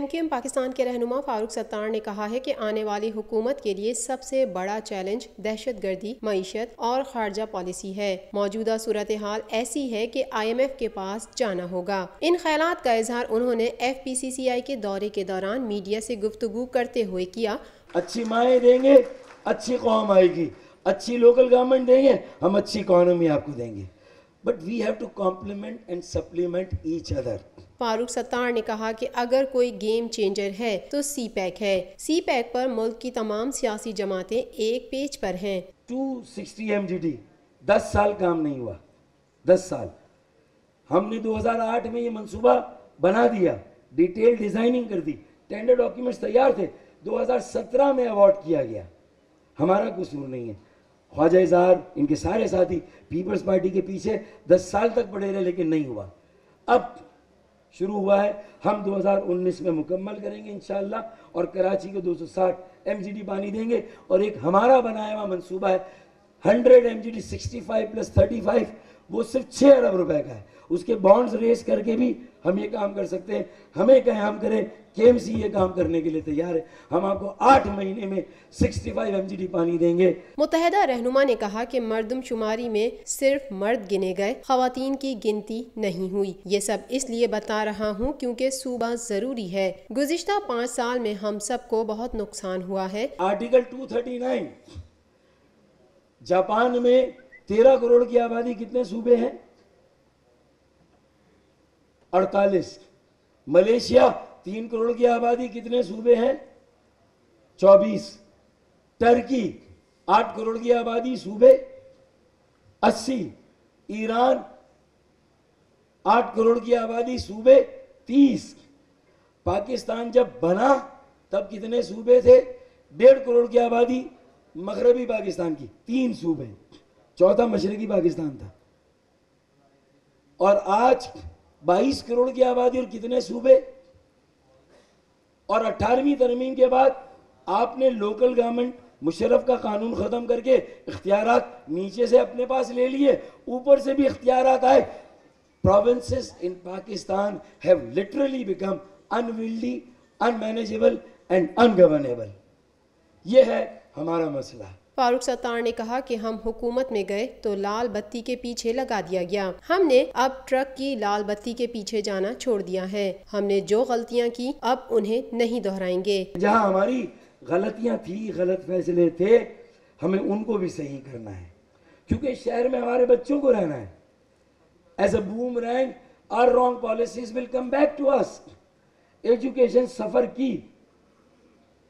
MQM Pakistan के रहनुमा फारूक सत्तार ने कहा है कि आने वाली हुकूमत के लिए सबसे बड़ा चैलेंज दहशतगर्दी, मईशत और खारजा पॉलिसी है। मौजूदा सूरत हाल ऐसी है कि IMF के पास जाना होगा। इन ख्यालात का इजहार उन्होंने FPCCI के दौरे के दौरान मीडिया से गुफ्तगू करते हुए किया। अच्छी माएँ देंगे, अच्छी कौम आएगी, अच्छी लोकल गवर्नमेंट देंगे, हम अच्छी इकोनॉमी आपको देंगे, but we have to complement and supplement each other. Farooq Sattar ने कहा कि अगर कोई गेम चेंजर है तो CPEC है। CPEC पर मुल्क की तमाम सियासी जमातें एक पेज पर हैं। 260 MGD 10 साल काम नहीं हुआ, 10 साल। हमने 2008 में ये मंसूबा बना दिया, डिटेल डिजाइनिंग कर दी, टेंडर डॉक्यूमेंट्स तैयार थे, 2017 में अवार्ड किया गया। हमारा कसूर नहीं है। ख्वाजा इजहार, इनके सारे साथी पीपल्स पार्टी के पीछे 10 साल तक पड़े रहे, लेकिन नहीं हुआ। अब शुरू हुआ है, हम 2019 में मुकम्मल करेंगे इंशाअल्लाह, और कराची को 260 MGD पानी देंगे। और एक हमारा बनाया हुआ मंसूबा है 100 MGD 65 + 35, वो सिर्फ 6 अरब रुपए का है। उसके बॉन्ड्स रेस करके भी हम ये काम कर सकते हैं। हमें कहें हम करें, KMC ये काम करने के लिए तैयार है। हम आपको 8 महीने में 65 MGD पानी देंगे। मुत्तहिदा रहनुमा ने कहा कि मर्दमशुमारी में सिर्फ मर्द गिने गए, खवातीन की गिनती नहीं हुई। ये सब इसलिए बता रहा हूँ क्योंकि सूबा जरूरी है। गुज़िश्ता 5 साल में हम सबको बहुत नुकसान हुआ है। आर्टिकल 239, जापान में 13 करोड़ की आबादी, कितने सूबे हैं? 48। मलेशिया 3 करोड़ की आबादी, कितने सूबे हैं? 24। टर्की 8 करोड़ की आबादी, सूबे 80। ईरान 8 करोड़ की आबादी, सूबे 30। पाकिस्तान जब बना तब कितने सूबे थे? 1.5 करोड़ की आबादी, मगरबी पाकिस्तान की 3 सूबे, चौथा मशरकी पाकिस्तान था। और आज 22 करोड़ की आबादी और कितने सूबे? और 18वीं तरमीम के बाद आपने लोकल गवर्नमेंट मुशर्रफ का कानून खत्म करके इख्तियारात नीचे से अपने पास ले लिए, ऊपर से भी इख्तियारात आए। Provinces in Pakistan have literally become unwieldy, unmanageable and ungovernable. ये है हमारा मसला। फारूक सत्तार ने कहा कि हम हुकूमत में गए तो लाल बत्ती के पीछे लगा दिया गया। हमने अब ट्रक की लाल बत्ती के पीछे जाना छोड़ दिया है। हमने जो गलतियां की अब उन्हें नहीं दोहराएंगे। जहां हमारी गलतियां थी, गलत फैसले थे, हमें उनको भी सही करना है, क्योंकि शहर में हमारे बच्चों को रहना है। As a boomerang our wrong policies will come back to us. Education suffer की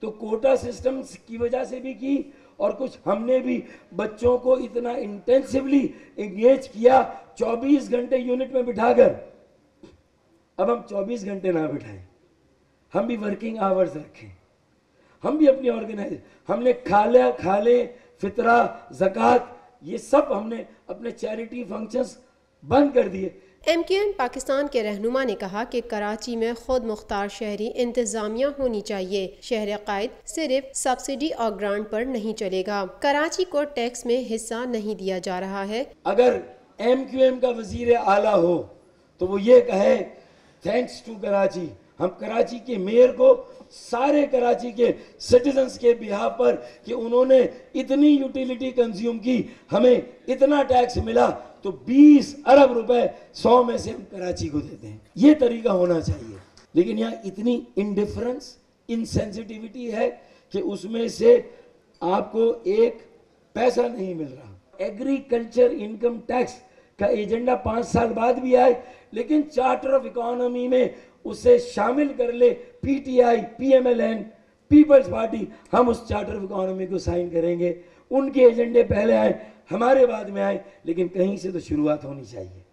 तो कोटा सिस्टम की वजह से भी की, और कुछ हमने भी बच्चों को इतना इंटेंसिवली एंगेज किया 24 घंटे यूनिट में बिठाकर। अब हम 24 घंटे ना बिठाएं, हम भी वर्किंग आवर्स रखें, हम भी अपनी ऑर्गेनाइज, हमने खाले फितरा, ज़कात, ये सब हमने अपने चैरिटी फंक्शंस बंद कर दिए। MQM पाकिस्तान के रहनुमा ने कहा कि कराची में खुद मुख्तार शहरी इंतजामिया होनी चाहिए। शहर कायद सिर्फ सब्सिडी और ग्रांट पर नहीं चलेगा। कराची को टैक्स में हिस्सा नहीं दिया जा रहा है। अगर MQM का वजीर आला हो तो वो ये कहे, थैंक्स टू कराची, हम कराची के मेयर को, सारे कराची के सिटीजन्स के बिहाफ पर, कि उन्होंने इतनी यूटिलिटी कंज्यूम की, हमें इतना टैक्स मिला, तो 20 अरब रुपए 100 में से हम कराची को देते हैं। ये तरीका होना चाहिए। लेकिन यहाँ इतनी इंडिफरेंस, इनसेंसिटिविटी है कि उसमें से आपको एक पैसा नहीं मिल रहा। एग्रीकल्चर इनकम टैक्स का एजेंडा 5 साल बाद भी आए, लेकिन चार्टर ऑफ इकोनॉमी में उसे शामिल कर ले PTI, PMLN, पीपल्स पार्टी। हम उस चार्टर ऑफ इकोनॉमी को साइन करेंगे। उनके एजेंडे पहले आए, हमारे बाद में आए, लेकिन कहीं से तो शुरुआत होनी चाहिए।